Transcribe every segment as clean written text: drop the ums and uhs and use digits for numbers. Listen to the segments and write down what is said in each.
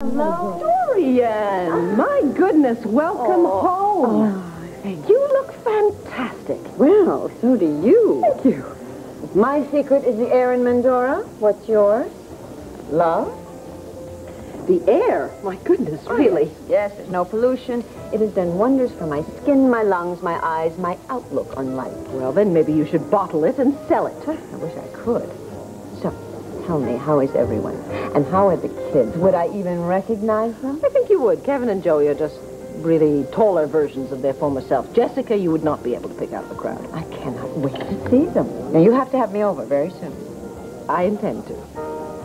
Hello. Dorian! My goodness, welcome home. You look fantastic. Well, so do you. Thank you. My secret is the air in Mendora. What's yours? Love? The air, my goodness, really. Yes, there's no pollution. It has done wonders for my skin, my lungs, my eyes, my outlook on life. Well, then maybe you should bottle it and sell it. I wish I could. So, tell me, how is everyone? And how are the kids? Would I even recognize them? I think you would. Kevin and Joey are just really taller versions of their former self. Jessica, you would not be able to pick out the crowd. I cannot wait to see them. Now, you have to have me over very soon. I intend to.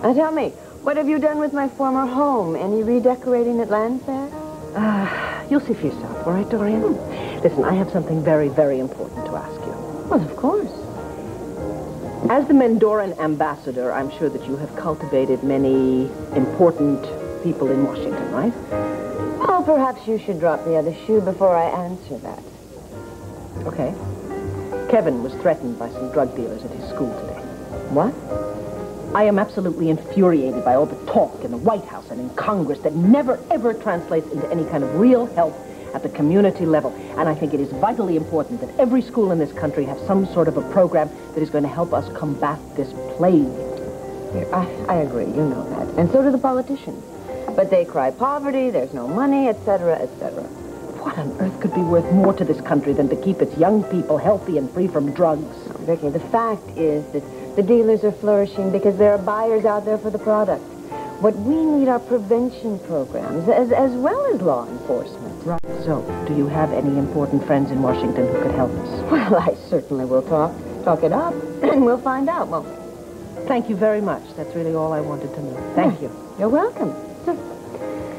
Now, tell me, what have you done with my former home? Any redecorating at Landfair? You'll see for yourself, all right, Dorian? Listen, I have something very, very important to ask you. Well, of course. As the Mendoran ambassador, I'm sure that you have cultivated many important people in Washington, right? Well, perhaps you should drop the other shoe before I answer that. Okay. Kevin was threatened by some drug dealers at his school today. What? I am absolutely infuriated by all the talk in the White House and in Congress that never, ever translates into any kind of real help at the community level. And I think it is vitally important that every school in this country have some sort of a program that is going to help us combat this plague. I agree, you know that. And so do the politicians. But they cry poverty, there's no money, etc., etc. What on earth could be worth more to this country than to keep its young people healthy and free from drugs? Oh, Vicky, the fact is that the dealers are flourishing because there are buyers out there for the product. What we need are prevention programs, as well as law enforcement. Right. So, do you have any important friends in Washington who could help us? Well, I certainly will talk it up, and we'll find out, won't we? Thank you very much. That's really all I wanted to know. Thank you. You're welcome.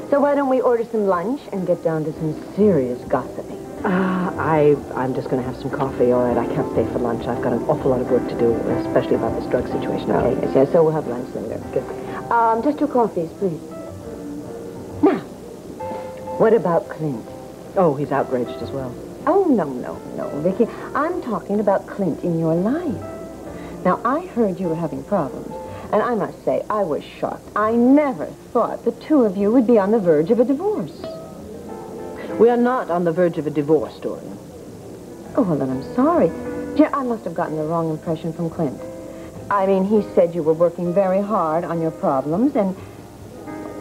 So why don't we order some lunch and get down to some serious gossiping? I'm just going to have some coffee, all right? I can't stay for lunch. I've got an awful lot of work to do, especially about this drug situation, okay? Yes, so we'll have lunch later. Good. Just 2 coffees, please. Now, what about Clint? Oh, he's outraged as well. Oh, no, Vicky. I'm talking about Clint in your life. Now, I heard you were having problems, and I must say, I was shocked. I never thought the two of you would be on the verge of a divorce. We are not on the verge of a divorce, Dorian. Oh, well, then I'm sorry. I must have gotten the wrong impression from Clint. I mean, he said you were working very hard on your problems, and,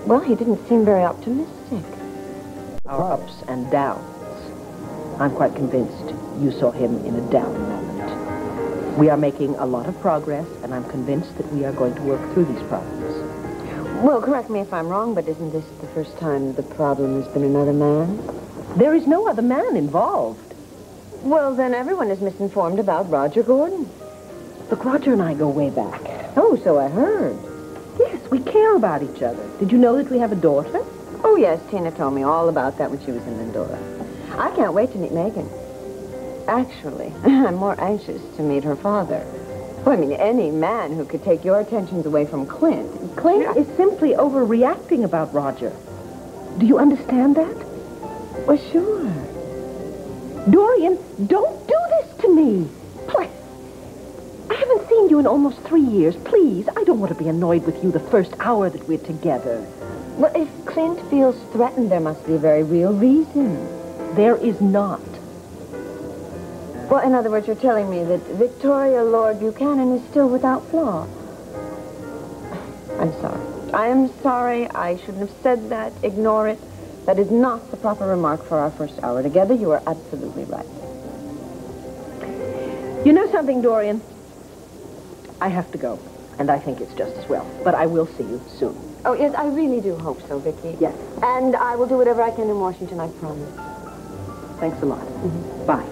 well, he didn't seem very optimistic. Our ups and downs. I'm quite convinced you saw him in a down moment. We are making a lot of progress, and I'm convinced that we are going to work through these problems. Well, correct me if I'm wrong, but isn't this the first time the problem has been another man? There is no other man involved. Well, then everyone is misinformed about Roger Gordon. Look, Roger and I go way back. Oh, so I heard. Yes, we care about each other. Did you know that we have a daughter? Oh, yes, Tina told me all about that when she was in Mendora. I can't wait to meet Megan. Actually, I'm more anxious to meet her father. Well, I mean, any man who could take your attentions away from Clint. Clint is simply overreacting about Roger. Do you understand that? Well, sure. Dorian, don't do this to me. Please. I haven't seen you in almost 3 years. Please, I don't want to be annoyed with you the first hour that we're together. Well, if Clint feels threatened, there must be a very real reason. There is not. Well, in other words, you're telling me that Victoria Lord Buchanan is still without flaw. I'm sorry. I am sorry. I shouldn't have said that. Ignore it. That is not the proper remark for our first hour together. You are absolutely right. You know something, Dorian? I have to go, and I think it's just as well. But I will see you soon. Oh, yes, I really do hope so, Vicky. Yes. And I will do whatever I can in Washington, I promise. Thanks a lot. Bye.